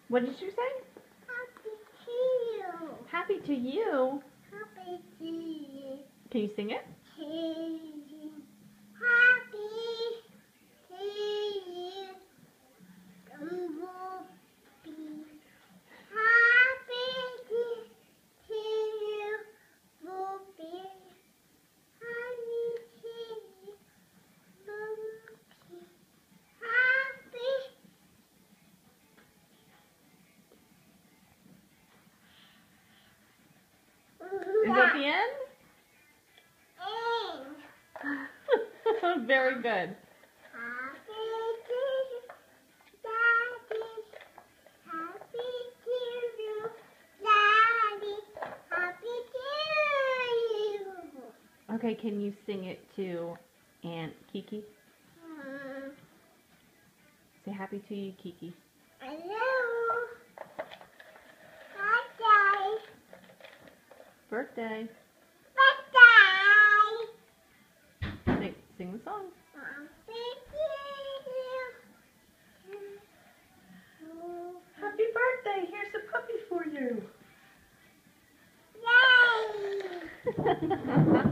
What did you say? Happy to you. Happy to you. Happy to you. Can you sing it? To you. Happy to you. Bumblebee. Happy to you. Bumblebee. Happy to you. Bumblebee. Happy. Is that the end? Very good. Happy to you, Daddy. Happy to you, Daddy. Happy to you. Okay, can you sing it to Aunt Kiki? Say happy to you, Kiki. Hello. Birthday. Birthday. Birthday. Sing the song. Happy to you. Happy birthday. Here's a puppy for you. Yay.